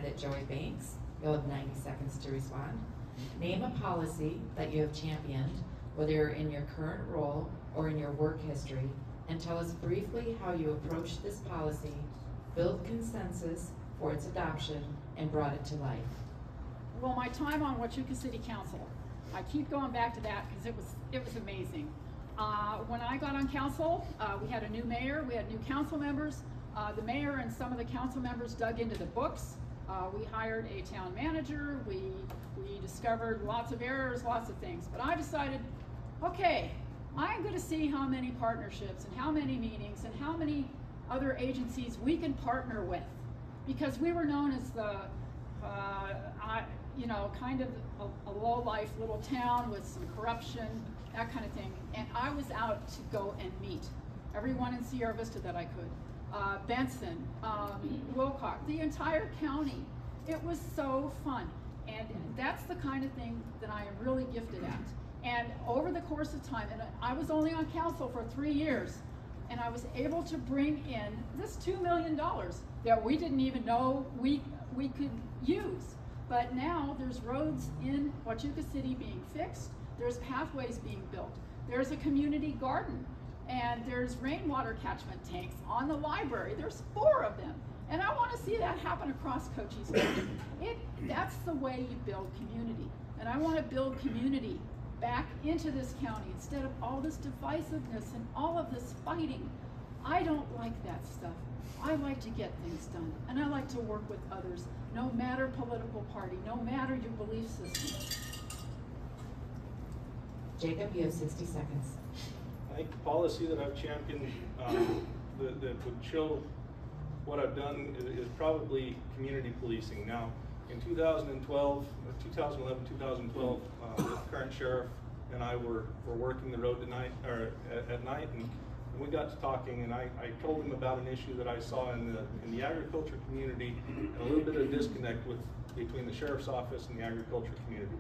Candidate Joey Banks. You'll have 90 seconds to respond. Name a policy that you have championed, whether you're in your current role or in your work history, and tell us briefly how you approached this policy, built consensus for its adoption, and brought it to life. Well, my time on Huachuca City Council, I keep going back to that because it was amazing. When I got on council, we had a new mayor, we had new council members. The mayor and some of the council members dug into the books. We hired a town manager, we discovered lots of errors, lots of things. But I decided, okay, I'm going to see how many partnerships and how many meetings and how many other agencies we can partner with. Because we were known as the, kind of a low-life little town with some corruption, that kind of thing. And I was out to go and meet everyone in Sierra Vista that I could. Benson, Wilcox, the entire county. It was so fun. And that's the kind of thing that I am really gifted at. And over the course of time, and I was only on council for 3 years, and I was able to bring in this $2 million that we didn't even know we could use. But now there's roads in Huachuca City being fixed, there's pathways being built, there's a community garden, and there's rainwater catchment tanks on the library. There's 4 of them. And I want to see that happen across Cochise County. That's the way you build community. And I want to build community back into this county instead of all this divisiveness and all of this fighting. I don't like that stuff. I like to get things done. And I like to work with others, no matter political party, no matter your belief system. Jacob, you have 60 seconds. I think the policy that I've championed that would show what I've done is probably community policing. Now, in 2012, 2011, 2012, the current sheriff and I were working the road at night, and we got to talking, and I told him about an issue that I saw in the agriculture community, and a little bit of disconnect between the sheriff's office and the agriculture community.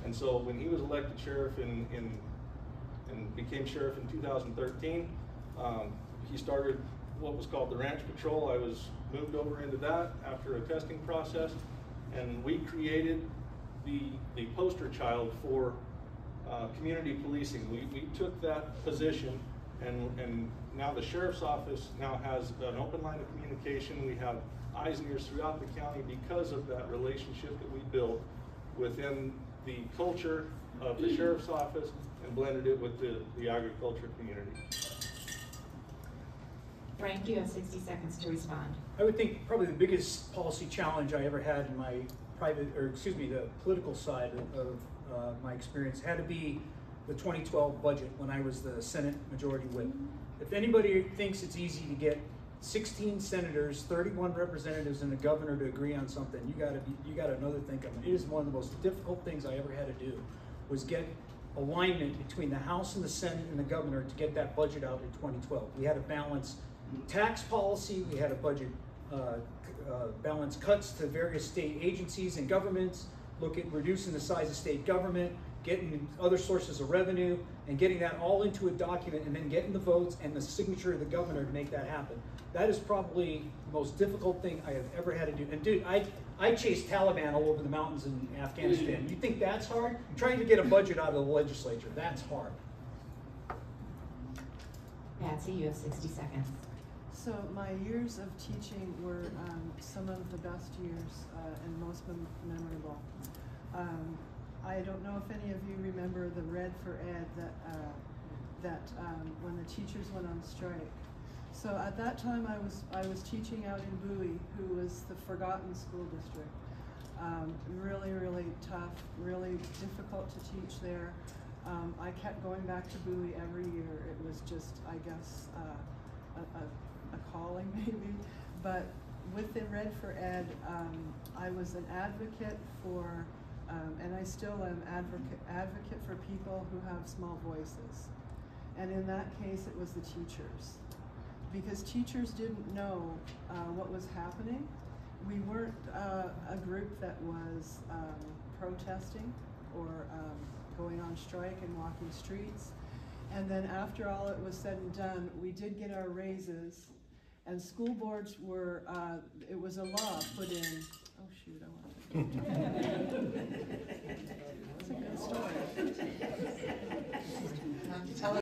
And so when he was elected sheriff and became sheriff in 2013, he started what was called the Ranch Patrol. I was moved over into that after a testing process, and we created the poster child for community policing. We took that position, and now the sheriff's office now has an open line of communication. We have eyes and ears throughout the county because of that relationship that we built within the culture of the sheriff's office and blended it with the agriculture community. Frank, you have 60 seconds to respond. I would think probably the biggest policy challenge I ever had in my the political side of my experience had to be the 2012 budget when I was the Senate Majority Whip. If anybody thinks it's easy to get 16 senators, 31 representatives, and a governor to agree on something, you got another think of it. It is one of the most difficult things I ever had to do, was get alignment between the House and the Senate and the governor to get that budget out in 2012. We had to balance tax policy, we had to budget balance cuts to various state agencies and governments, look at reducing the size of state government, getting other sources of revenue, and getting that all into a document, and then getting the votes and the signature of the governor to make that happen. That is probably the most difficult thing I have ever had to do. And dude, I chased Taliban all over the mountains in Afghanistan. You think that's hard? Trying to get a budget out of the legislature, that's hard. Patsy, you have 60 seconds. So my years of teaching were some of the best years and most memorable. I don't know if any of you remember the Red for Ed that when the teachers went on strike. So at that time I was teaching out in Bowie, who was the forgotten school district. Really, really tough, really difficult to teach there. I kept going back to Bowie every year. It was just, I guess, a calling maybe. But with the Red for Ed, I was an advocate for, and I still am advocate for people who have small voices. And in that case, it was the teachers. Because teachers didn't know what was happening. We weren't a group that was protesting or going on strike and walking streets. And then after all it was said and done, we did get our raises, and school boards were, it was a law put in, oh shoot, I want to.